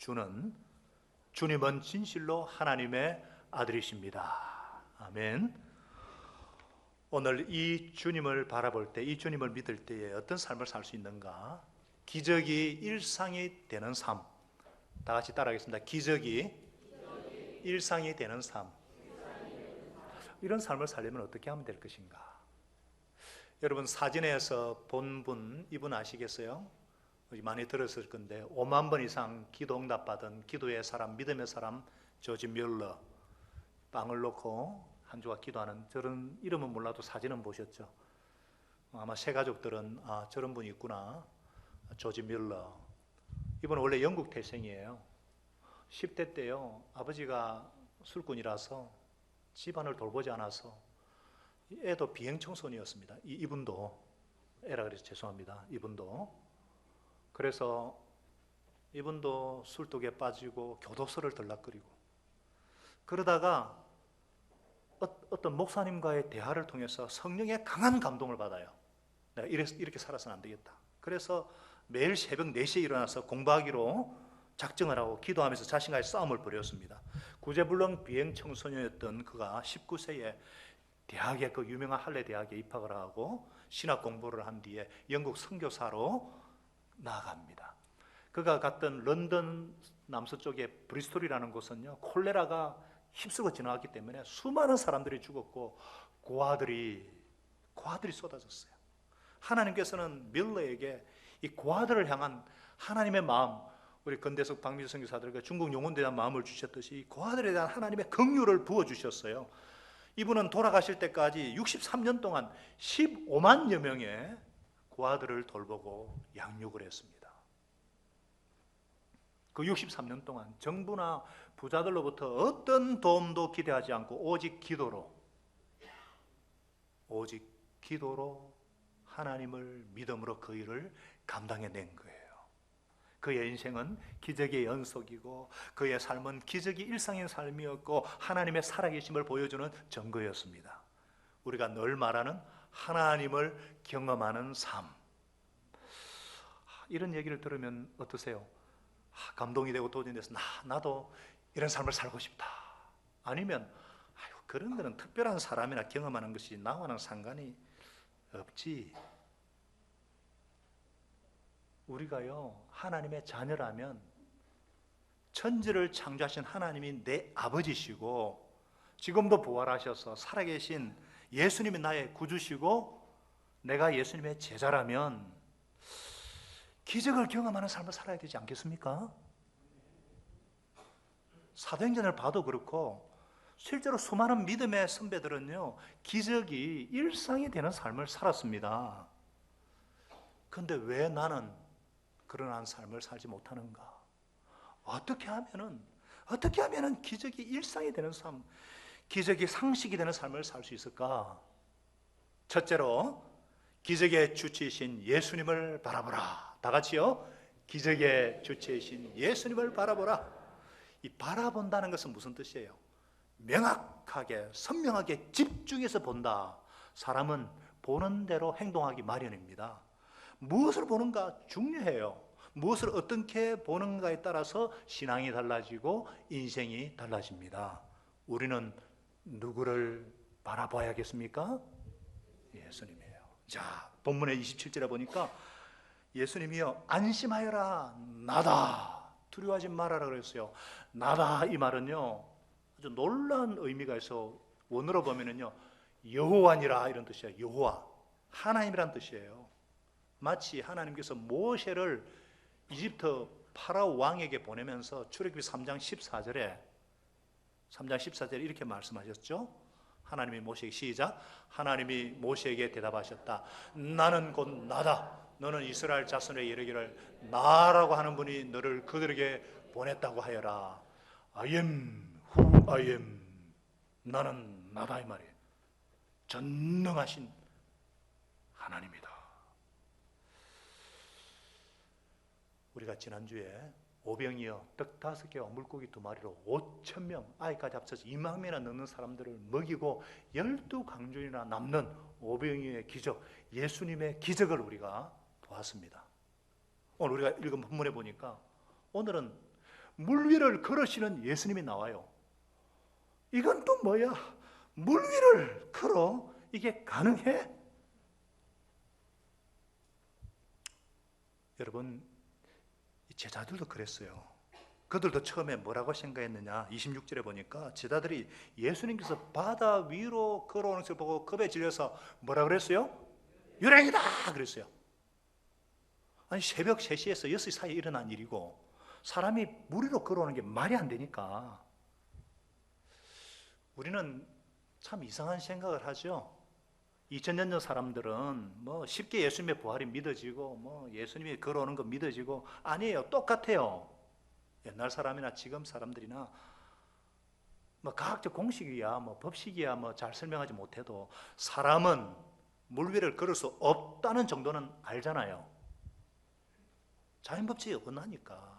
주는 주님은 진실로 하나님의 아들이십니다. 아멘. 오늘 이 주님을 바라볼 때, 이 주님을 믿을 때에 어떤 삶을 살 수 있는가? 기적이 일상이 되는 삶. 다 같이 따라하겠습니다. 기적이 일상이 되는 삶. 이런 삶을 살려면 어떻게 하면 될 것인가? 여러분 사진에서 본 분, 이분 아시겠어요? 많이 들었을 건데 5만 번 이상 기도 응답받은 기도의 사람, 믿음의 사람 조지 뮬러. 빵을 놓고 한 주간 기도하는, 저런 이름은 몰라도 사진은 보셨죠? 아마 새 가족들은 저런 분이 있구나. 조지 뮬러. 이분은 원래 영국 태생이에요. 10대 때요, 아버지가 술꾼이라서 집안을 돌보지 않아서 애도 비행 청소년이었습니다. 이분도, 애라 그래서 죄송합니다. 이분도. 그래서 이분도 술독에 빠지고 교도소를 들락거리고, 그러다가 어떤 목사님과의 대화를 통해서 성령의 강한 감동을 받아요. 내가 이렇게 살아서는 안 되겠다. 그래서 매일 새벽 4시에 일어나서 공부하기로 작정을 하고 기도하면서 자신과의 싸움을 벌였습니다. 구제불능 비행 청소년이었던 그가 19세에 대학에, 그 유명한 할레 대학에 입학을 하고 신학 공부를 한 뒤에 영국 선교사로 나아갑니다. 그가 갔던 런던 남서쪽의 브리스톨이라는 곳은요, 콜레라가 휩쓸고 지나갔기 때문에 수많은 사람들이 죽었고 고아들이 쏟아졌어요. 하나님께서는 밀러에게 이 고아들을 향한 하나님의 마음, 우리 건대석 박미수 선교사들과 중국 용원대에 대한 마음을 주셨듯이 고아들에 대한 하나님의 긍휼을 부어주셨어요. 이분은 돌아가실 때까지 63년 동안 15만여 명의 고아들을 돌보고 양육을 했습니다. 그 63년 동안 정부나 부자들로부터 어떤 도움도 기대하지 않고 오직 기도로 하나님을 믿음으로 그 일을 감당해낸 거예요. 그의 인생은 기적의 연속이고 그의 삶은 기적이 일상의 삶이었고 하나님의 살아계심을 보여주는 증거였습니다. 우리가 늘 말하는 하나님을 경험하는 삶. 이런 얘기를 들으면 어떠세요? 감동이 되고 도전돼서 나도 이런 삶을 살고 싶다. 아니면 그런 거는 특별한 사람이나 경험하는 것이 나와는 상관이 없지. 우리가요, 하나님의 자녀라면 천지를 창조하신 하나님이 내 아버지시고 지금도 부활하셔서 살아계신 예수님이 나의 구주시고 내가 예수님의 제자라면 기적을 경험하는 삶을 살아야 되지 않겠습니까? 사도행전을 봐도 그렇고 실제로 수많은 믿음의 선배들은요, 기적이 일상이 되는 삶을 살았습니다. 그런데 왜 나는 그러한 삶을 살지 못하는가? 어떻게 하면은 기적이 일상이 되는 삶, 기적이 상식이 되는 삶을 살 수 있을까? 첫째로 기적의 주체이신 예수님을 바라보라. 다 같이요. 기적의 주체이신 예수님을 바라보라. 이 바라본다는 것은 무슨 뜻이에요? 명확하게, 선명하게 집중해서 본다. 사람은 보는 대로 행동하기 마련입니다. 무엇을 보는가 중요해요. 무엇을 어떻게 보는가에 따라서 신앙이 달라지고 인생이 달라집니다. 우리는 누구를 바라봐야겠습니까? 예수님이에요. 자, 본문의 27절에 보니까 예수님이요, 안심하여라, 나다, 두려워하지 말아라 그랬어요. 나다, 이 말은요 아주 놀라운 의미가 있어. 원어로 보면은요, 여호와니라 이런 뜻이에요. 여호와, 하나님이란 뜻이에요. 마치 하나님께서 모세를 이집트 파라오 왕에게 보내면서 출애굽기 3장 14절에 이렇게 말씀하셨죠. 하나님이 모세에게, 시작, 하나님이 모세에게 대답하셨다. 나는 곧 나다. 너는 이스라엘 자손에 이르기를 나라고 하는 분이 너를 그들에게 보냈다고 하여라. I am who I am. 나는 나다, 이 말이에요. 전능하신 하나님이다. 우리가 지난주에 오병이어 떡 5개와 물고기 2마리로 5,000명, 아이까지 합쳐서 2만 명이나 넘는 사람들을 먹이고 12강준이나 남는 오병이어의 기적, 예수님의 기적을 우리가 보았습니다. 오늘 우리가 읽은 본문에 보니까 오늘은 물 위를 걸으시는 예수님이 나와요. 이건 또 뭐야? 물 위를 걸어? 이게 가능해? 여러분, 제자들도 그랬어요. 그들도 처음에 뭐라고 생각했느냐? 26절에 보니까 제자들이 예수님께서 바다 위로 걸어오는 것을 보고 겁에 질려서 뭐라 그랬어요? 유령이다 그랬어요. 아니 새벽 3시에서 6시 사이에 일어난 일이고 사람이 물 위로 걸어오는 게 말이 안 되니까 우리는 참 이상한 생각을 하죠. 2000년 전 사람들은 뭐 쉽게 예수님의 부활이 믿어지고 뭐 예수님이 걸어오는 거 믿어지고 아니에요. 똑같아요. 옛날 사람이나 지금 사람들이나 뭐 과학적 공식이야 뭐 법칙이야 뭐 잘 설명하지 못해도 사람은 물 위를 걸을 수 없다는 정도는 알잖아요. 자연법칙이 어긋나니까.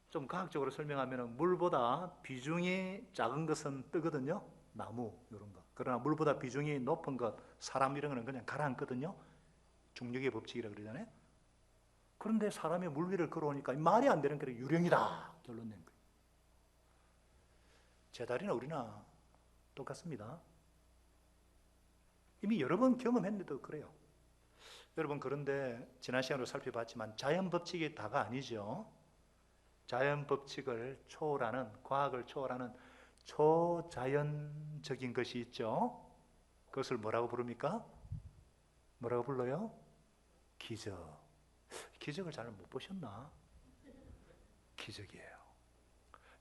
좀 과학적으로 설명하면 물보다 비중이 작은 것은 뜨거든요. 나무 이런 거. 그러나 물보다 비중이 높은 것, 사람 이런 거는 그냥 가라앉거든요. 중력의 법칙이라고 그러잖아요. 그런데 사람이 물 위를 걸어오니까 말이 안 되는 게 유령이다 결론 낸 거예요. 제자리나 우리나 똑같습니다. 이미 여러 번 경험했는데도 그래요. 여러분 그런데 지난 시간으로 살펴봤지만 자연 법칙이 다가 아니죠. 자연 법칙을 초월하는, 과학을 초월하는 초자연적인 것이 있죠. 그것을 뭐라고 부릅니까? 뭐라고 불러요? 기적. 기적을 잘 못 보셨나? 기적이에요.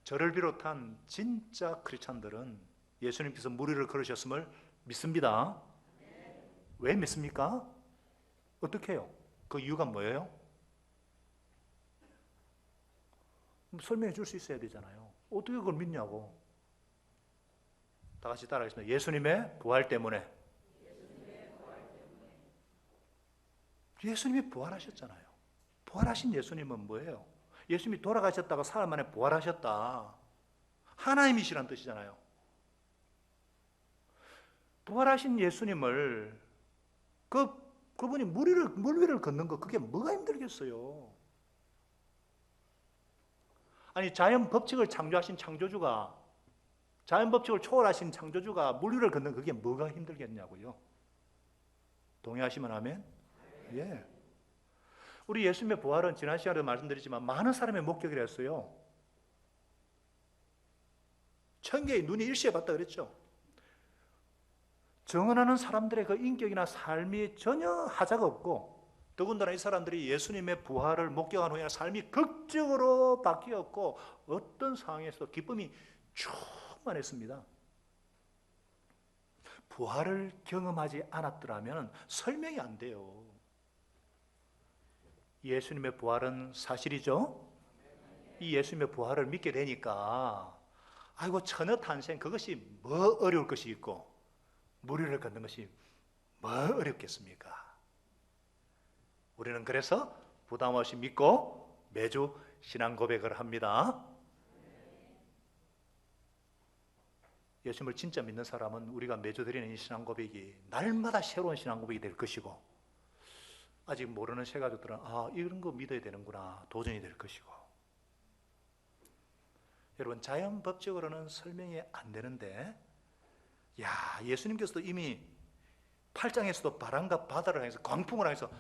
저를 비롯한 진짜 크리스찬들은 예수님께서 물 위를 걸으셨음을 믿습니다. 왜 믿습니까? 어떻게 해요? 그 이유가 뭐예요? 설명해 줄 수 있어야 되잖아요. 어떻게 그걸 믿냐고. 다 같이 따라하겠습니다. 예수님의 부활 때문에. 예수님이 부활하셨잖아요. 부활하신 예수님은 뭐예요? 예수님이 돌아가셨다가 사흘 만에 부활하셨다. 하나님이시란 뜻이잖아요. 부활하신 예수님을 그분이 물 위를 걷는 거 그게 뭐가 힘들겠어요? 아니 자연 법칙을 창조하신 창조주가 자연 법칙을 초월하신 창조주가 물 위를 걷는 그게 뭐가 힘들겠냐고요? 동의하시면 아멘? 예. 우리 예수님의 부활은 지난 시간에도 말씀드렸지만 많은 사람의 목격이라 했어요. 천개의 눈이 일시에 봤다 그랬죠. 정언하는 사람들의 그 인격이나 삶이 전혀 하자가 없고 더군다나 이 사람들이 예수님의 부활을 목격한 후에 삶이 극적으로 바뀌었고 어떤 상황에서도 기쁨이 충만했습니다. 부활을 경험하지 않았더라면 설명이 안 돼요. 예수님의 부활은 사실이죠. 이 예수님의 부활을 믿게 되니까 아이고 처녀 탄생 그것이 뭐 어려울 것이 있고 물 위를 걷는 것이 뭐 어렵겠습니까? 우리는 그래서 부담 없이 믿고 매주 신앙 고백을 합니다. 예수님을 진짜 믿는 사람은 우리가 매주 드리는 이 신앙 고백이 날마다 새로운 신앙 고백이 될 것이고 아직 모르는 새 가족들은 이런 거 믿어야 되는구나 도전이 될 것이고 여러분 자연 법칙으로는 설명이 안 되는데 예수님께서도 이미 8장에서도 바람과 바다를 향해서 광풍을 향해서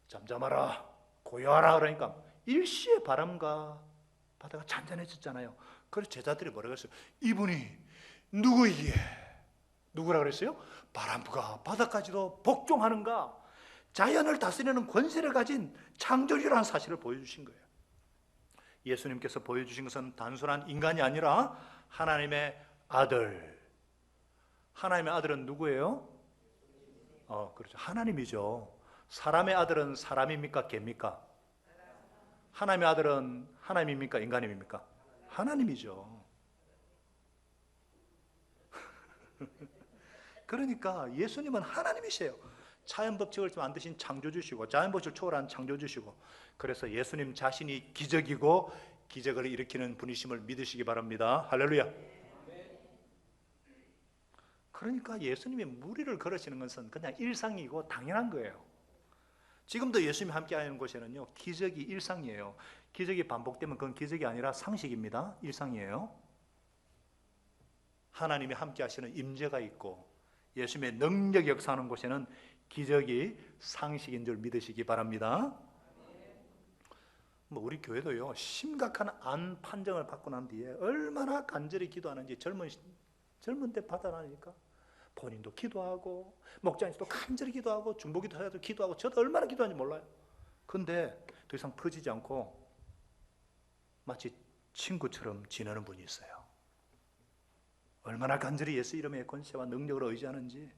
잠잠하라 고요하라 그러니까 일시에 바람과 바다가 잔잔해졌잖아요. 그래서 제자들이 뭐라고 했어요? 이분이 누구이기에 누구라 그랬어요? 바람과 바다까지도 복종하는가? 자연을 다스리는 권세를 가진 창조주라는 사실을 보여주신 거예요. 예수님께서 보여주신 것은 단순한 인간이 아니라 하나님의 아들. 하나님의 아들은 누구예요? 그렇죠. 하나님이죠. 사람의 아들은 사람입니까? 개입니까? 하나님의 아들은 하나님입니까? 인간입니까? 하나님이죠. 그러니까 예수님은 하나님이세요. 자연법칙을 만드신 창조주시고 자연법칙을 초월한 창조주시고 그래서 예수님 자신이 기적이고 기적을 일으키는 분이심을 믿으시기 바랍니다. 할렐루야. 그러니까 예수님이 물 위를 걸으시는 것은 그냥 일상이고 당연한 거예요. 지금도 예수님이 함께하는 곳에는요, 기적이 일상이에요. 기적이 반복되면 그건 기적이 아니라 상식입니다. 일상이에요. 하나님이 함께하시는 임재가 있고 예수님의 능력이 역사하는 곳에는 기적이 상식인 줄 믿으시기 바랍니다. 우리 교회도요, 심각한 안 판정을 받고 난 뒤에 얼마나 간절히 기도하는지 젊은 때 받아나니까 본인도 기도하고 목장에서도 간절히 기도하고 중보기도 해도 기도하고 저도 얼마나 기도하는지 몰라요. 근데 더 이상 퍼지지 않고 마치 친구처럼 지내는 분이 있어요. 얼마나 간절히 예수 이름의 권세와 능력을 의지하는지.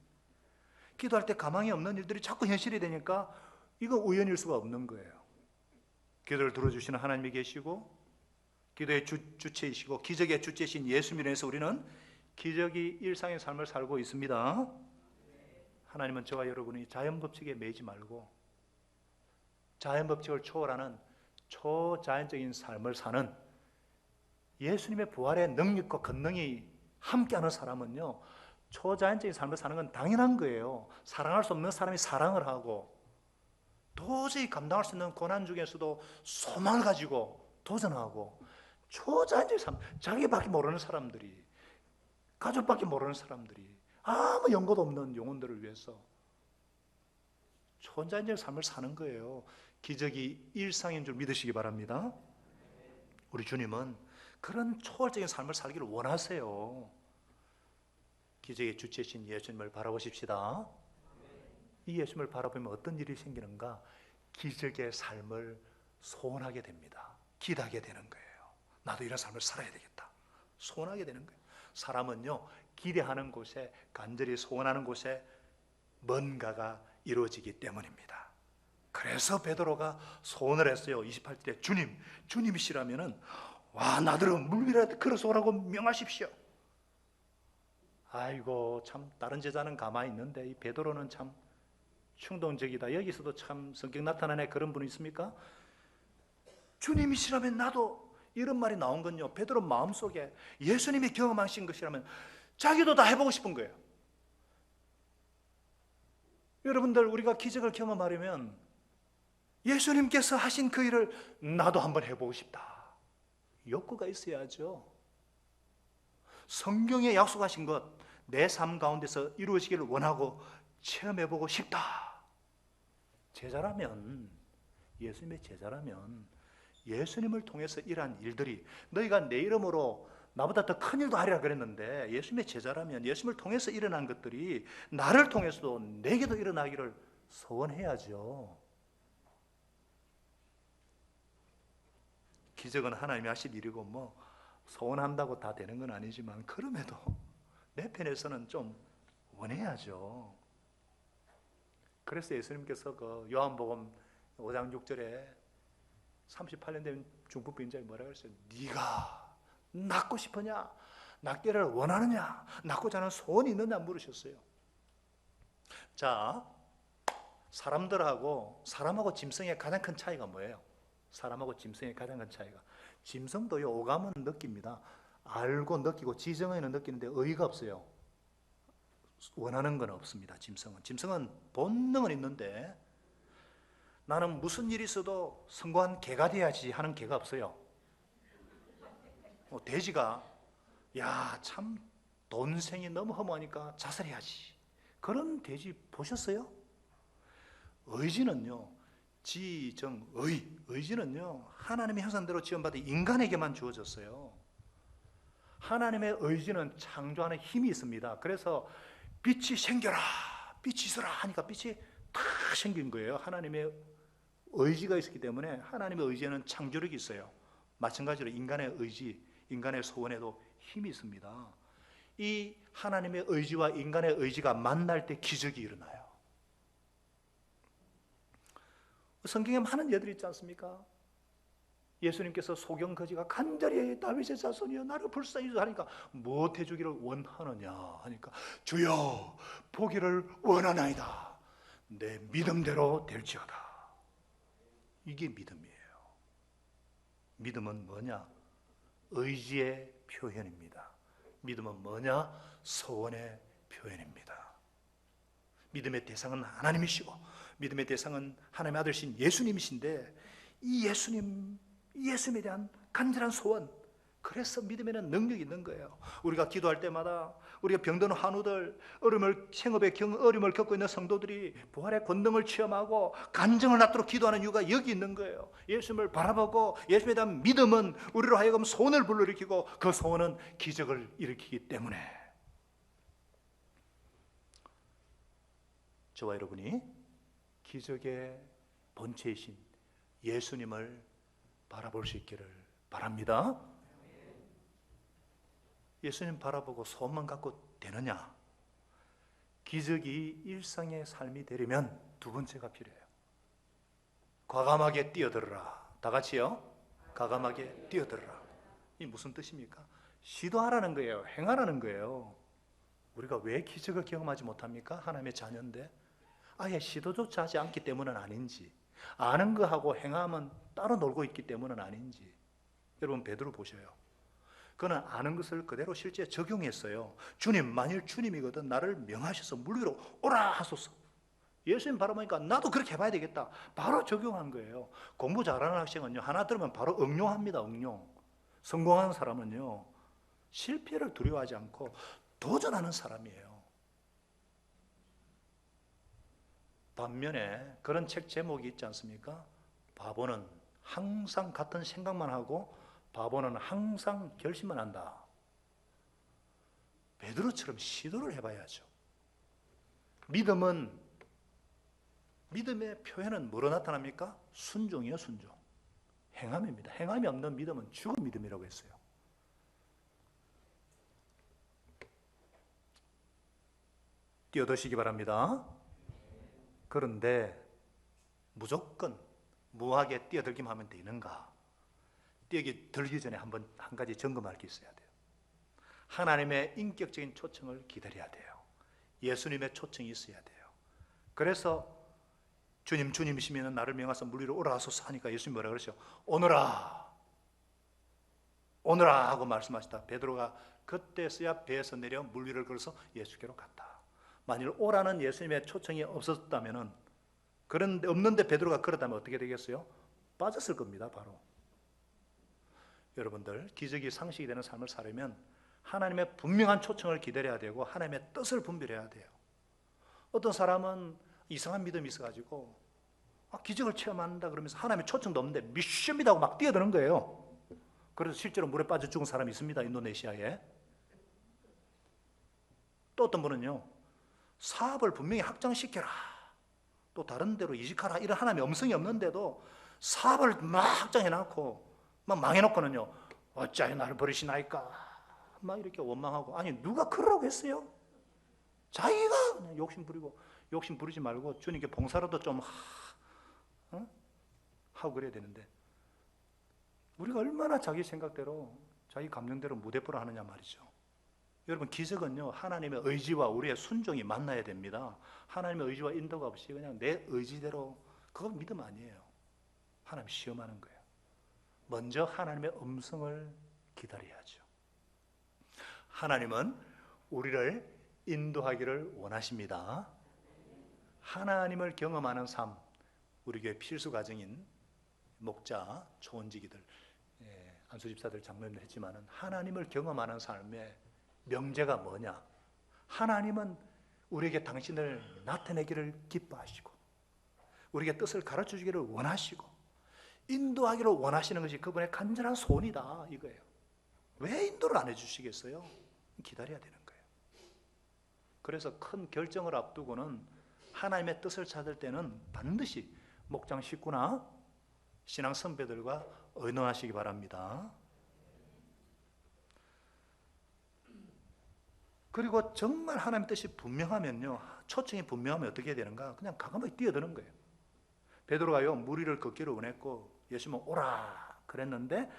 기도할 때 가망이 없는 일들이 자꾸 현실이 되니까 이거 우연일 수가 없는 거예요. 기도를 들어주시는 하나님이 계시고 기도의 주체이시고 기적의 주체이신 예수님으로 해서 우리는 기적이 일상의 삶을 살고 있습니다. 하나님은 저와 여러분이 자연법칙에 매이지 말고 자연법칙을 초월하는 초자연적인 삶을 사는 예수님의 부활의 능력과 권능이 함께하는 사람은요, 초자연적인 삶을 사는 건 당연한 거예요. 사랑할 수 없는 사람이 사랑을 하고 도저히 감당할 수 있는 고난 중에서도 소망을 가지고 도전하고 초자연적인 삶, 자기밖에 모르는 사람들이, 가족밖에 모르는 사람들이, 아무 연고도 없는 영혼들을 위해서 초자연적인 삶을 사는 거예요. 기적이 일상인 줄 믿으시기 바랍니다. 우리 주님은 그런 초월적인 삶을 살기를 원하세요. 기적의 주체이신 예수님을 바라보십시다. 이 예수님을 바라보면 어떤 일이 생기는가? 기적의 삶을 소원하게 됩니다. 기대하게 되는 거예요. 나도 이런 삶을 살아야 되겠다. 소원하게 되는 거예요. 사람은요, 기대하는 곳에, 간절히 소원하는 곳에 뭔가가 이루어지기 때문입니다. 그래서 베드로가 소원을 했어요. 28절에 주님이시라면은 나더러 물 위에 걸어서 오라고 명하십시오. 아이고, 참 다른 제자는 가만히 있는데 이 베드로는 참 충동적이다. 여기서도 참 성격 나타나는 그런 분이 있습니까? 주님이시라면 나도, 이런 말이 나온 건요, 베드로 마음속에 예수님이 경험하신 것이라면 자기도 다 해보고 싶은 거예요. 여러분들, 우리가 기적을 경험하려면 예수님께서 하신 그 일을 나도 한번 해보고 싶다. 욕구가 있어야죠. 성경에 약속하신 것, 내 삶 가운데서 이루어지기를 원하고 체험해보고 싶다. 제자라면, 예수님의 제자라면 예수님을 통해서 일한 일들이, 너희가 내 이름으로 나보다 더 큰 일도 하리라 그랬는데, 예수님의 제자라면 예수님을 통해서 일어난 것들이 나를 통해서도 내게도 일어나기를 소원해야죠. 기적은 하나님이 하실 일이고 소원한다고 다 되는 건 아니지만 그럼에도 내 편에서는 좀 원해야죠. 그래서 예수님께서 그 요한복음 5장 6절에 38년 된 중풍 빈자에 뭐라 그랬어요? 네가 낫고 싶으냐? 낫기를 원하느냐? 낫고자 하는 소원이 있느냐 물으셨어요. 자, 사람하고 짐승의 가장 큰 차이가 뭐예요? 사람하고 짐승의 가장 큰 차이가, 짐승도요, 오감은 느낍니다. 알고 느끼고 지정에는 느끼는데 의의가 없어요. 원하는 건 없습니다. 짐승은 본능은 있는데, 나는 무슨 일이 있어도 성공한 개가 돼야지 하는 개가 없어요. 돼지가 참 돈생이 너무 허무하니까 자살해야지, 그런 돼지 보셨어요? 의지는요, 의지는요, 하나님의 형상대로 지음받은 인간에게만 주어졌어요. 하나님의 의지는 창조하는 힘이 있습니다. 그래서 빛이 생겨라, 빛이 있어라 하니까 빛이 탁 생긴 거예요. 하나님의 의지가 있었기 때문에 하나님의 의지에는 창조력이 있어요. 마찬가지로 인간의 의지, 인간의 소원에도 힘이 있습니다. 이 하나님의 의지와 인간의 의지가 만날 때 기적이 일어나요. 성경에 많은 예들이 있지 않습니까? 예수님께서 소경 거지가 간절히 다윗의 자손이여 나를 불쌍히 하니까 무엇 해주기를 원하느냐 하니까 주여 보기를 원하나이다. 내 믿음대로 될지어다. 이게 믿음이에요. 믿음은 뭐냐? 의지의 표현입니다. 믿음은 뭐냐? 소원의 표현입니다. 믿음의 대상은 하나님이시고 믿음의 대상은 하나님의 아들이신 예수님이신데 이 예수님에 대한 간절한 소원, 그래서 믿음에는 능력이 있는 거예요. 우리가 기도할 때마다 우리가 병든 환우들, 생업의 어려움을 겪고 있는 성도들이 부활의 권능을 체험하고 간증을 낳도록 기도하는 이유가 여기 있는 거예요. 예수님을 바라보고 예수님에 대한 믿음은 우리로 하여금 소원을 불러일으키고 그 소원은 기적을 일으키기 때문에 저와 여러분이 기적의 본체이신 예수님을 바라볼 수 있기를 바랍니다. 예수님 바라보고 소원만 갖고 되느냐? 기적이 일상의 삶이 되려면 두 번째가 필요해요. 과감하게 뛰어들어라. 다 같이요. 과감하게 뛰어들어라. 이 무슨 뜻입니까? 시도하라는 거예요. 행하라는 거예요. 우리가 왜 기적을 경험하지 못합니까? 하나님의 자녀인데 아예 시도조차 하지 않기 때문은 아닌지, 아는 거하고 행하면 따로 놀고 있기 때문은 아닌지. 여러분 베드로 보셔요. 그는 아는 것을 그대로 실제 적용했어요. 주님, 만일 주님이거든 나를 명하셔서 물 위로 오라 하소서. 예수님 바라보니까 나도 그렇게 해봐야 되겠다. 바로 적용한 거예요. 공부 잘하는 학생은요, 하나 들으면 바로 응용합니다. 응용. 성공하는 사람은요, 실패를 두려워하지 않고 도전하는 사람이에요. 반면에 그런 책 제목이 있지 않습니까? 바보는 항상 같은 생각만 하고 바보는 항상 결심만 한다. 베드로처럼 시도를 해봐야죠. 믿음의 표현은 뭐로 나타납니까? 순종이요, 순종. 행함입니다. 행함이 없는 믿음은 죽은 믿음이라고 했어요. 뛰어드시기 바랍니다. 그런데 무조건 무하게 뛰어들기만 하면 되는가? 뛰어들기 전에 한 가지 점검할 게 있어야 돼요. 하나님의 인격적인 초청을 기다려야 돼요. 예수님의 초청이 있어야 돼요. 그래서 주님이시면 나를 명하사 물 위로 오라 하소서 하니까 예수님이 뭐라 그러죠? 오너라 하고 말씀하시다. 베드로가 그때서야 배에서 내려 물 위를 걸어서 예수께로 갔다. 만일 오라는 예수님의 초청이 없었다면, 그런데 없는데 베드로가 걸었다면 어떻게 되겠어요? 빠졌을 겁니다. 바로. 여러분들, 기적이 상식이 되는 삶을 살려면 하나님의 분명한 초청을 기다려야 되고 하나님의 뜻을 분별해야 돼요. 어떤 사람은 이상한 믿음이 있어가지고 기적을 체험한다 그러면서 하나님의 초청도 없는데 미션이라고 막 뛰어드는 거예요. 그래서 실제로 물에 빠져 죽은 사람이 있습니다. 인도네시아에. 또 어떤 분은요, 사업을 분명히 확장시켜라, 또 다른 데로 이직하라, 이런 하나님의 음성이 없는데도 사업을 막 확장해놓고 막 망해놓고는요, 어찌하여 나를 버리시나이까 막 이렇게 원망하고. 아니, 누가 그러라고 했어요? 자기가 그냥 욕심 부리지 말고 주님께 봉사라도 좀 하고 그래야 되는데, 우리가 얼마나 자기 생각대로 자기 감정대로 무대뽀를 하느냐 말이죠. 여러분, 기적은요, 하나님의 의지와 우리의 순종이 만나야 됩니다. 하나님의 의지와 인도가 없이 그냥 내 의지대로, 그건 믿음 아니에요. 하나님 시험하는 거예요. 먼저 하나님의 음성을 기다려야죠. 하나님은 우리를 인도하기를 원하십니다. 하나님을 경험하는 삶, 우리 교회 필수 과정인 목자, 초원지기들, 안수집사들, 장로님들 했지만은 하나님을 경험하는 삶의 명제가 뭐냐? 하나님은 우리에게 당신을 나타내기를 기뻐하시고 우리에게 뜻을 가르쳐 주기를 원하시고 인도하기를 원하시는 것이 그분의 간절한 소원이다, 이거예요. 왜 인도를 안 해주시겠어요? 기다려야 되는 거예요. 그래서 큰 결정을 앞두고는 하나님의 뜻을 찾을 때는 반드시 목장 식구나 신앙 선배들과 의논하시기 바랍니다. 그리고 정말 하나님의 뜻이 분명하면요, 초청이 분명하면 어떻게 되는가? 그냥 과감하게 뛰어드는 거예요. 베드로가요, 물 위를 걷기를 원했고 예수님은 오라 그랬는데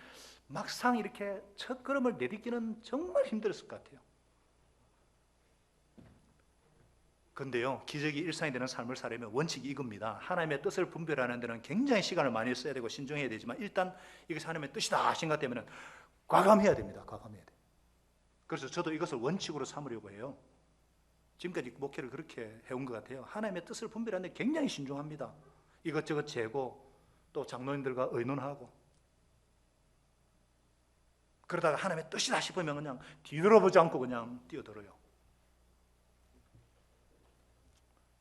막상 이렇게 첫 걸음을 내딛기는 정말 힘들었을 것 같아요. 그런데요, 기적이 일상이 되는 삶을 살려면 원칙이 이겁니다. 하나님의 뜻을 분별하는 데는 굉장히 시간을 많이 써야 되고 신중해야 되지만, 일단 이것이 하나님의 뜻이다 생각되면 과감해야 됩니다. 과감해야 돼요. 그래서 저도 이것을 원칙으로 삼으려고 해요. 지금까지 목회를 그렇게 해온 것 같아요. 하나님의 뜻을 분별하는데 굉장히 신중합니다. 이것저것 재고 또 장로님들과 의논하고, 그러다가 하나님의 뜻이다 싶으면 그냥 뒤돌아보지 않고 그냥 뛰어들어요.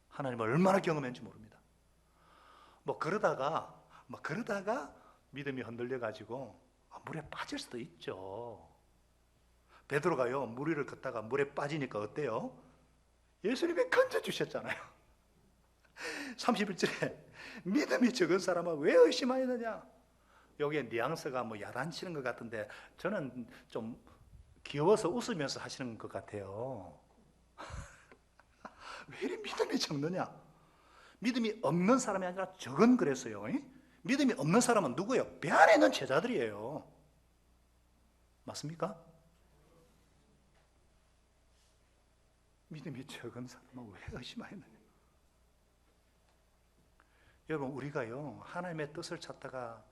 하나님을 얼마나 경험했는지 모릅니다. 그러다가 믿음이 흔들려 가지고 물에 빠질 수도 있죠. 베드로가요, 물 위를 걷다가 물에 빠지니까 어때요? 예수님이 건져주셨잖아요. 31절에 믿음이 적은 사람은 왜 의심하였느냐? 여기에 뉘앙스가 야단치는 것 같은데 저는 좀 귀여워서 웃으면서 하시는 것 같아요. 왜 이리 믿음이 적느냐? 믿음이 없는 사람이 아니라 적은 그랬어요. 믿음이 없는 사람은 누구예요? 배 안에 있는 제자들이에요. 맞습니까? 믿음이 적은 사람은 왜 의심하였느냐? 여러분, 우리가요 하나님의 뜻을 찾다가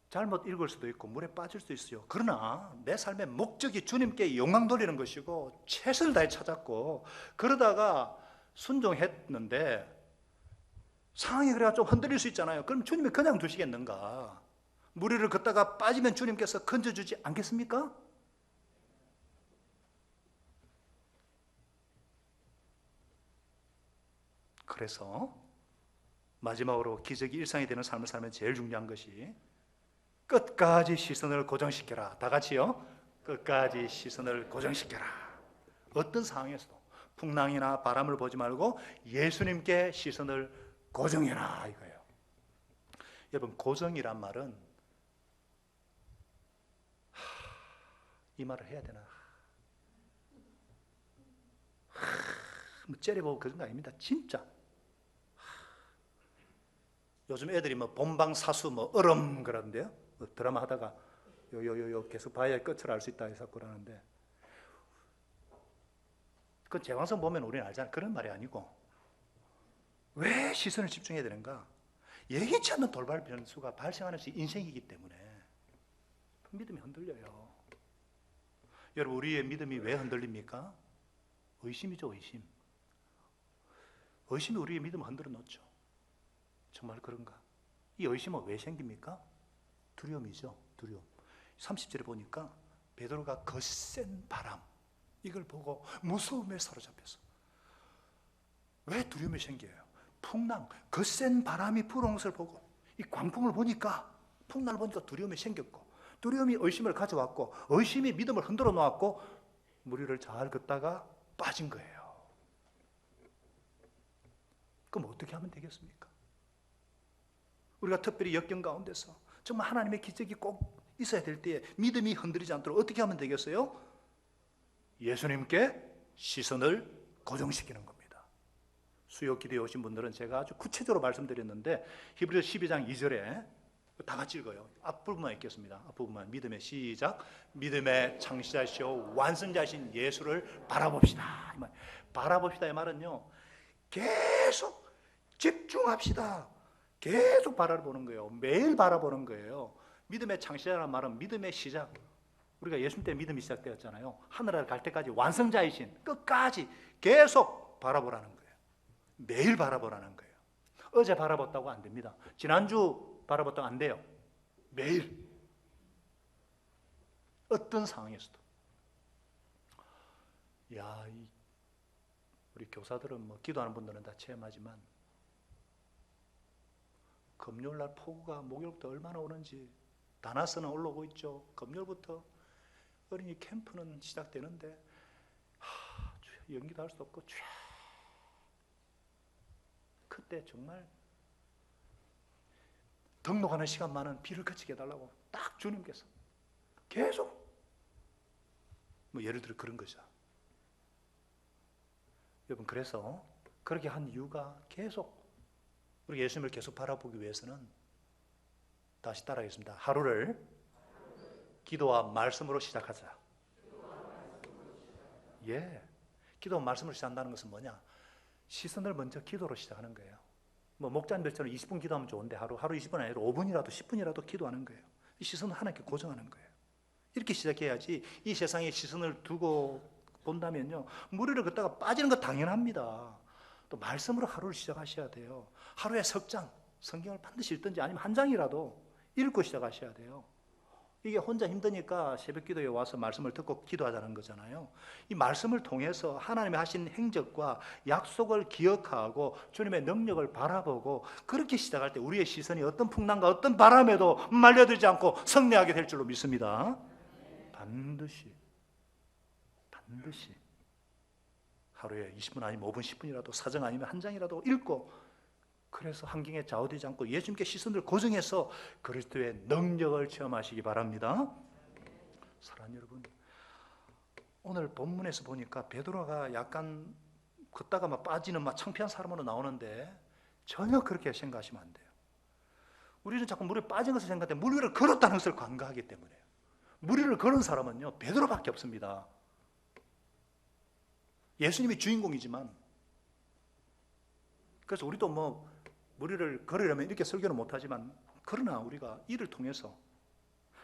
잘못 읽을 수도 있고 물에 빠질 수도 있어요. 그러나 내 삶의 목적이 주님께 영광 돌리는 것이고 최선을 다해 찾았고, 그러다가 순종했는데 상황이 그래가 좀 흔들릴 수 있잖아요. 그럼 주님이 그냥 두시겠는가? 물 위를 걷다가 빠지면 주님께서 건져주지 않겠습니까? 그래서 마지막으로 기적이 일상이 되는 삶을 살면 제일 중요한 것이 끝까지 시선을 고정시켜라. 다 같이요. 끝까지 시선을 고정시켜라. 어떤 상황에서도 풍랑이나 바람을 보지 말고 예수님께 시선을 고정해라 이거예요. 여러분, 고정이란 말은 이 말을 해야 되나? 째려보고 그런 거 아닙니다. 진짜. 요즘 애들이 본방사수 얼음 그러는데요. 드라마 하다가 요 계속 봐야 끝을 알 수 있다 해서 그러는데, 그건 제왕성 보면 우리는 알잖아요. 그런 말이 아니고, 왜 시선을 집중해야 되는가? 예기치 않는 돌발 변수가 발생하는 것이 인생이기 때문에 믿음이 흔들려요. 여러분, 우리의 믿음이 왜 흔들립니까? 의심이죠, 의심. 의심이 우리의 믿음을 흔들어 놓죠. 정말 그런가? 이 의심은 왜 생깁니까? 두려움이죠, 두려움. 30절에 보니까 베드로가 거센 바람, 이걸 보고 무서움에 사로잡혀서. 왜 두려움이 생겨요? 풍랑, 거센 바람이 불어오는 것을 보고, 이 광풍을 보니까, 풍랑을 보니까 두려움이 생겼고, 두려움이 의심을 가져왔고, 의심이 믿음을 흔들어 놓았고, 물 위를 잘 걷다가 빠진 거예요. 그럼 어떻게 하면 되겠습니까? 우리가 특별히 역경 가운데서 정말 하나님의 기적이 꼭 있어야 될 때에 믿음이 흔들리지 않도록 어떻게 하면 되겠어요? 예수님께 시선을 고정시키는 겁니다. 수요 기도에 오신 분들은 제가 아주 구체적으로 말씀드렸는데, 히브리서 12장 2절에 다 같이 읽어요. 앞부분만 읽겠습니다. 앞부분만. 믿음의 시작. 믿음의 창시자시오 완성자신 예수를 바라봅시다. 바라봅시다 이 말은요, 계속 집중합시다. 계속 바라보는 거예요. 매일 바라보는 거예요. 믿음의 창시자라는 말은 믿음의 시작. 우리가 예수님 때 믿음이 시작되었잖아요. 하늘나라 갈 때까지 완성자이신 끝까지 계속 바라보라는 거예요. 매일 바라보라는 거예요. 어제 바라봤다고 안 됩니다. 지난주 바라봤다고 안 돼요. 매일. 어떤 상황에서도. 우리 교사들은 기도하는 분들은 다 체험하지만, 금요일날 폭우가 목요일부터 얼마나 오는지, 다나스는 올라오고 있죠. 금요일부터 어린이 캠프는 시작되는데 연기도 할 수 없고 그때 정말 등록하는 시간만은 비를 그치게 해달라고 딱 주님께서 계속 예를 들어 그런 거죠. 여러분, 그래서 그렇게 한 이유가 계속 우리 예수님을 계속 바라보기 위해서는, 다시 따라하겠습니다. 하루를 기도와 말씀으로 시작하자. 기도와 말씀으로 시작한다는 것은 뭐냐? 시선을 먼저 기도로 시작하는 거예요. 목자님들처럼 20분 기도하면 좋은데 하루 20분 아니라 5분이라도 10분이라도 기도하는 거예요. 이 시선을 하나님께 고정하는 거예요. 이렇게 시작해야지 이 세상에 시선을 두고 본다면요, 무리를 걷다가 빠지는 거 당연합니다. 또 말씀으로 하루를 시작하셔야 돼요. 하루에 석 장 성경을 반드시 읽든지 아니면 한 장이라도 읽고 시작하셔야 돼요. 이게 혼자 힘드니까 새벽 기도에 와서 말씀을 듣고 기도하자는 거잖아요. 이 말씀을 통해서 하나님이 하신 행적과 약속을 기억하고 주님의 능력을 바라보고 그렇게 시작할 때 우리의 시선이 어떤 풍랑과 어떤 바람에도 말려들지 않고 승리하게 될 줄로 믿습니다. 반드시 하루에 20분 아니면 5분 10분이라도 사정 아니면 한 장이라도 읽고, 그래서 환경에 좌우되지 않고 예수님께 시선을 고정해서 그리스도의 능력을 체험하시기 바랍니다. 사랑하는 여러분, 오늘 본문에서 보니까 베드로가 약간 걷다가 막 빠지는 막 창피한 사람으로 나오는데 전혀 그렇게 생각하시면 안 돼요. 우리는 자꾸 물에 빠진 것을 생각하는데 물 위를 걸었다는 것을 간과하기 때문에. 물 위를 걸은 사람은요, 베드로밖에 없습니다. 예수님이 주인공이지만, 그래서 우리도 뭐 무리를 걸으려면 이렇게 설교는 못하지만, 그러나 우리가 이를 통해서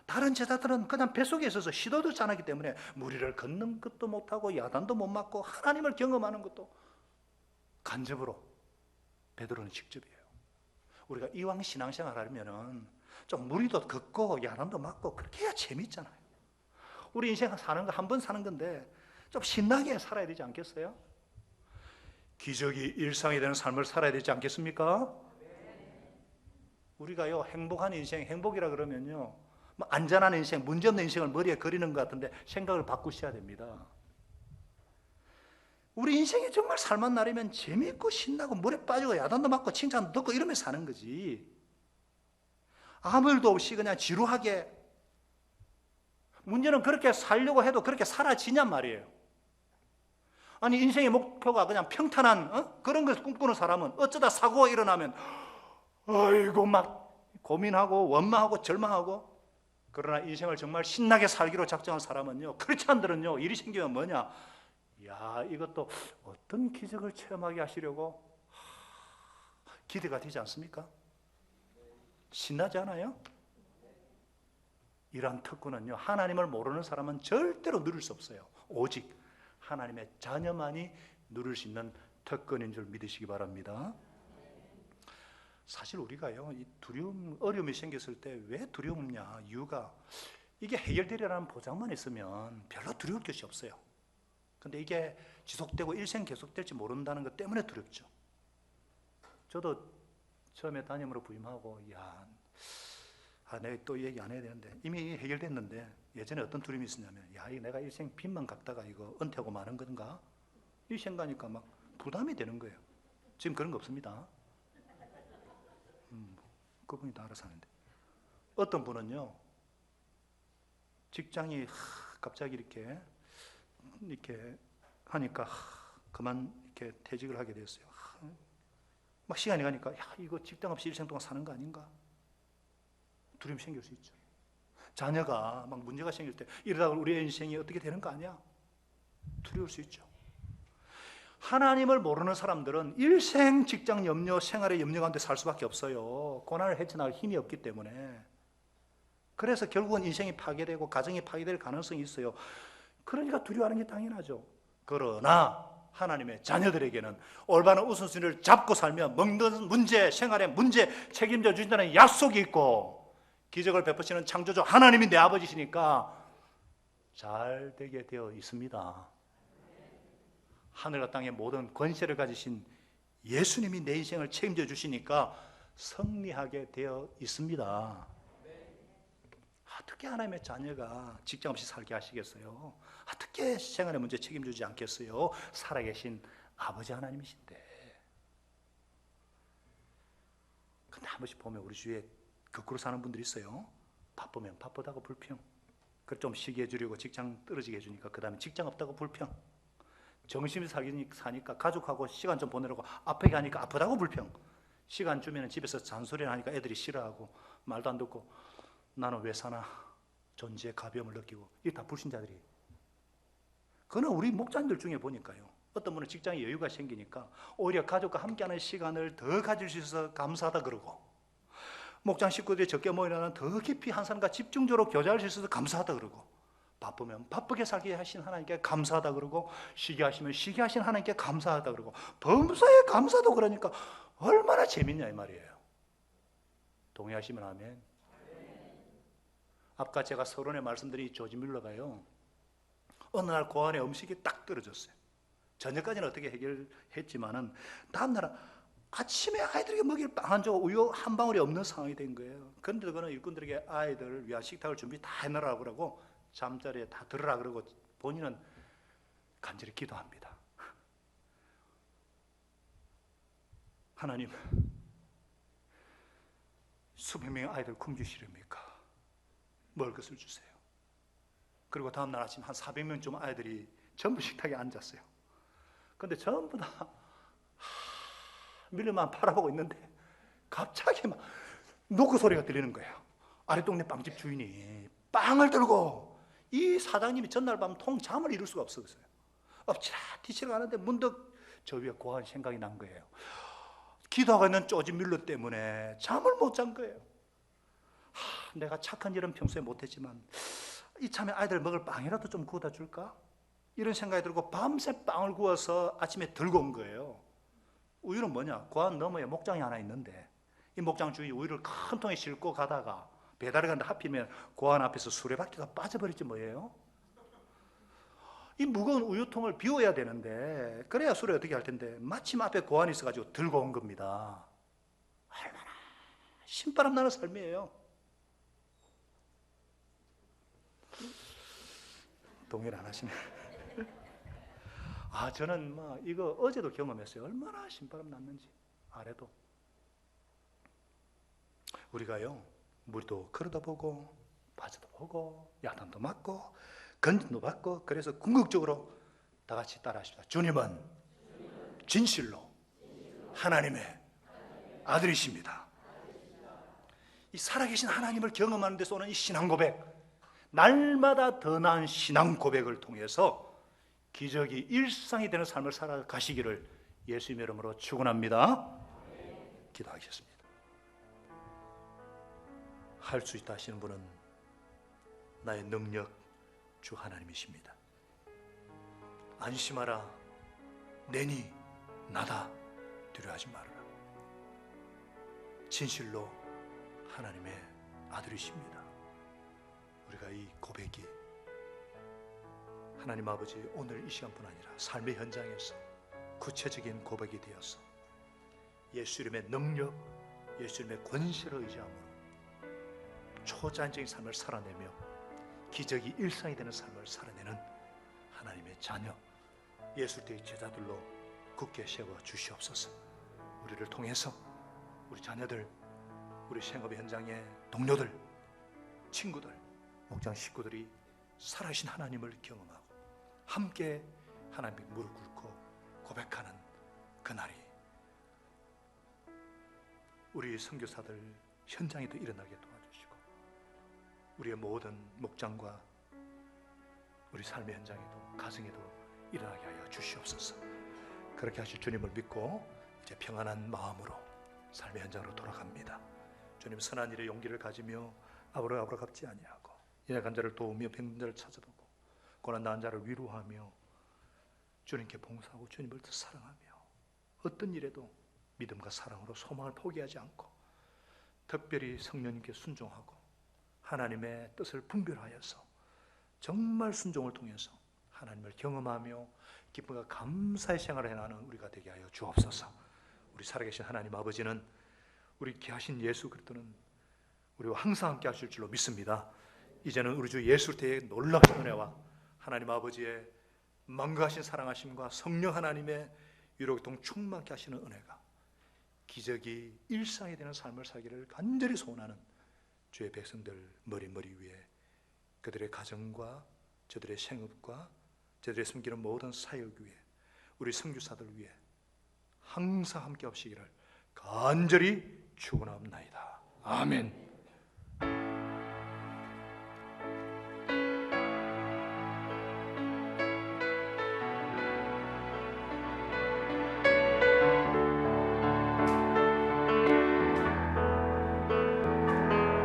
다른 제자들은 그냥 뱃속에 있어서 시도도 않았기 때문에 무리를 걷는 것도 못하고 야단도 못 맞고 하나님을 경험하는 것도 간접으로, 베드로는 직접이에요. 우리가 이왕 신앙생활 하려면 좀 무리도 걷고 야단도 맞고 그렇게 해야 재밌잖아요. 우리 인생 사는 거 한 번 사는 건데 좀 신나게 살아야 되지 않겠어요? 기적이 일상이 되는 삶을 살아야 되지 않겠습니까? 우리가요, 행복한 인생, 행복이라 그러면요, 뭐 안전한 인생, 문제없는 인생을 머리에 그리는 것 같은데 생각을 바꾸셔야 됩니다. 우리 인생이 정말 살만 나려면 재밌고 신나고 물에 빠지고 야단도 맞고 칭찬도 듣고 이러면 사는 거지. 아무 일도 없이 그냥 지루하게, 문제는 그렇게 살려고 해도 그렇게 살아지냔 말이에요. 아니, 인생의 목표가 그냥 평탄한 그런 것을 꿈꾸는 사람은 어쩌다 사고가 일어나면 아이고 막 고민하고 원망하고 절망하고, 그러나 인생을 정말 신나게 살기로 작정한 사람은요, 그렇지 않들은요, 일이 생기면 뭐냐, 야, 이것도 어떤 기적을 체험하게 하시려고 기대가 되지 않습니까? 신나지 않아요? 이러한 특권은요, 하나님을 모르는 사람은 절대로 누릴 수 없어요. 오직 하나님의 자녀만이 누릴 수 있는 특권인 줄 믿으시기 바랍니다. 사실 우리가요, 이 두려움, 어려움이 생겼을 때 왜 두려움이냐, 이유가 이게 해결되리라는 보장만 있으면 별로 두려울 것이 없어요. 근데 이게 지속되고 일생 계속될지 모른다는 것 때문에 두렵죠. 저도 처음에 담임으로 부임하고, 내가 또 얘기 안 해야 되는데, 이미 해결됐는데 예전에 어떤 두려움이 있었냐면, 이거 내가 일생 빚만 갚다가 이거 은퇴하고 마는 건가? 이 생각하니까 막 부담이 되는 거예요. 지금 그런 거 없습니다. 그분이 다 알아서 하는데, 어떤 분은요, 직장이 갑자기 이렇게 하니까 그만 이렇게 퇴직을 하게 됐어요. 막 시간이 가니까 이거 직장 없이 일생 동안 사는 거 아닌가? 두려움이 생길 수 있죠. 자녀가 막 문제가 생길 때 이러다가 우리의 인생이 어떻게 되는 거 아니야? 두려울 수 있죠. 하나님을 모르는 사람들은 일생 직장 염려, 생활의 염려 가운데 살 수밖에 없어요. 고난을 헤쳐나갈 힘이 없기 때문에. 그래서 결국은 인생이 파괴되고 가정이 파괴될 가능성이 있어요. 그러니까 두려워하는 게 당연하죠. 그러나 하나님의 자녀들에게는 올바른 우선순위를 잡고 살면 먹는 문제, 생활의 문제 책임져 주신다는 약속이 있고, 기적을 베푸시는 창조주 하나님이 내 아버지시니까 잘 되게 되어 있습니다. 하늘과 땅의 모든 권세를 가지신 예수님이 내 인생을 책임져 주시니까 승리하게 되어 있습니다. 어떻게 하나님의 자녀가 직장 없이 살게 하시겠어요? 어떻게 생활의 문제 책임지지 않겠어요? 살아계신 아버지 하나님이신데. 근데 한 번씩 보면 우리 주위에 거꾸로 사는 분들이 있어요. 바쁘면 바쁘다고 불평. 그걸 좀 쉬게 해주려고 직장 떨어지게 해주니까 그 다음에 직장 없다고 불평. 정신이 사니까 가족하고 시간 좀 보내려고 아프게 하니까 아프다고 불평. 시간 주면 집에서 잔소리를 하니까 애들이 싫어하고 말도 안 듣고, 나는 왜 사나? 존재의 가벼움을 느끼고. 이게 다 불신자들이에요. 그러나 우리 목자님들 중에 보니까요, 어떤 분은 직장에 여유가 생기니까 오히려 가족과 함께하는 시간을 더 가질 수 있어서 감사하다 그러고, 목장 식구들이 적게 모이면 더 깊이 한 사람과 집중적으로 교제할 수 있어서 감사하다 그러고, 바쁘면 바쁘게 살게 하신 하나님께 감사하다 그러고, 쉬게 하시면 쉬게 하신 하나님께 감사하다 그러고, 범사에 감사도 그러니까 얼마나 재밌냐 이 말이에요. 동의하시면 아멘. 아까 제가 서론에 말씀드린 조지 밀러가요, 어느 날 고안에 음식이 딱 떨어졌어요. 저녁까지는 어떻게 해결했지만은 다음날은 아침에 아이들에게 먹일 빵 한 조각, 우유 한 방울이 없는 상황이 된 거예요. 그런데 그는 일꾼들에게 아이들을 위한 식탁을 준비 다 해놓으라고 그러고 잠자리에 다 들으라 그러고 본인은 간절히 기도합니다. 하나님, 수백 명의 아이들 굶주시렵니까? 먹을 것을 주세요. 그리고 다음날 아침 한 400명쯤 아이들이 전부 식탁에 앉았어요. 근데 전부 다 밀려만 바라보고 있는데 갑자기 막 노크 소리가 들리는 거예요. 아래 동네 빵집 주인이 빵을 들고, 이 사장님이 전날 밤 통잠을 이룰 수가 없었어요. 엎치라 뒤치라 하는데 문득 저 위에 고한 생각이 난 거예요. 기도하고 있는 조지 밀러 때문에 잠을 못 잔 거예요. 내가 착한 일은 평소에 못했지만 이참에 아이들 먹을 빵이라도 좀 구워다 줄까? 이런 생각이 들고 밤새 빵을 구워서 아침에 들고 온 거예요. 우유는 뭐냐? 고안 너머에 목장이 하나 있는데 이 목장 주위 우유를 큰 통에 싣고 가다가 배달을 가는데 하필이면 고안 앞에서 수레바퀴가 빠져버리지 뭐예요? 이 무거운 우유통을 비워야 되는데, 그래야 수레 어떻게 할 텐데 마침 앞에 고안이 있어가지고 들고 온 겁니다. 얼마나 신바람 나는 삶이에요. 동의를 안 하시네. 저는 이거 어제도 경험했어요. 얼마나 신바람 났는지 아래도. 우리가요, 물도 걸어다 보고 빠져도 보고 야단도 맞고 건진도 받고, 그래서 궁극적으로 다 같이 따라하십시다. 주님은 진실로 하나님의 아들이십니다. 이 살아계신 하나님을 경험하는 데서 오는 이 신앙 고백, 날마다 더 나은 신앙 고백을 통해서 기적이 일상이 되는 삶을 살아가시기를 예수님의 이름으로 축원합니다. 기도하겠습니다. 할 수 있다 하시는 분은 나의 능력 주 하나님이십니다. 안심하라, 내니 나다, 두려워하지 말아라. 진실로 하나님의 아들이십니다. 우리가 이 고백이 하나님 아버지 오늘 이 시간뿐 아니라 삶의 현장에서 구체적인 고백이 되어서 예수 이름의 능력, 예수 이름의 권세를 의지함으로 초자연적인 삶을 살아내며 기적이 일상이 되는 삶을 살아내는 하나님의 자녀, 예수의 제자들로 굳게 세워 주시옵소서. 우리를 통해서 우리 자녀들, 우리 생업의 현장의 동료들, 친구들, 목장 식구들이 살아계신 하나님을 경험하고 함께 하나님께 무릎 꿇고 고백하는 그날이 우리 선교사들 현장에도 일어나게 도와주시고 우리의 모든 목장과 우리 삶의 현장에도 가정에도 일어나게 하여 주시옵소서. 그렇게 하실 주님을 믿고 이제 평안한 마음으로 삶의 현장으로 돌아갑니다. 주님 선한 일에 용기를 가지며 아브라아브라 갚지 아니하고 연약한 자를 도우며 병든 자를 찾아보고 고난 당한 자를 위로하며 주님께 봉사하고 주님을 더 사랑하며 어떤 일에도 믿음과 사랑으로 소망을 포기하지 않고 특별히 성령님께 순종하고 하나님의 뜻을 분별하여서 정말 순종을 통해서 하나님을 경험하며 기쁨과 감사의 생활을 해나가는 우리가 되게 하여 주옵소서. 우리 살아계신 하나님 아버지는 우리 귀하신 예수 그리스도는 우리와 항상 함께 하실 줄로 믿습니다. 이제는 우리 주 예수 그리스도의 놀라운 은혜와 하나님 아버지의 만거하신 사랑하심과 성령 하나님의 위로교통 충만케 하시는 은혜가 기적이 일상이 되는 삶을 살기를 간절히 소원하는 주의 백성들 머리 위에 그들의 가정과 저들의 생업과 저들의 숨기는 모든 사역 위에 우리 선교사들 위에 항상 함께 하시기를 간절히 축원합니다. 아멘.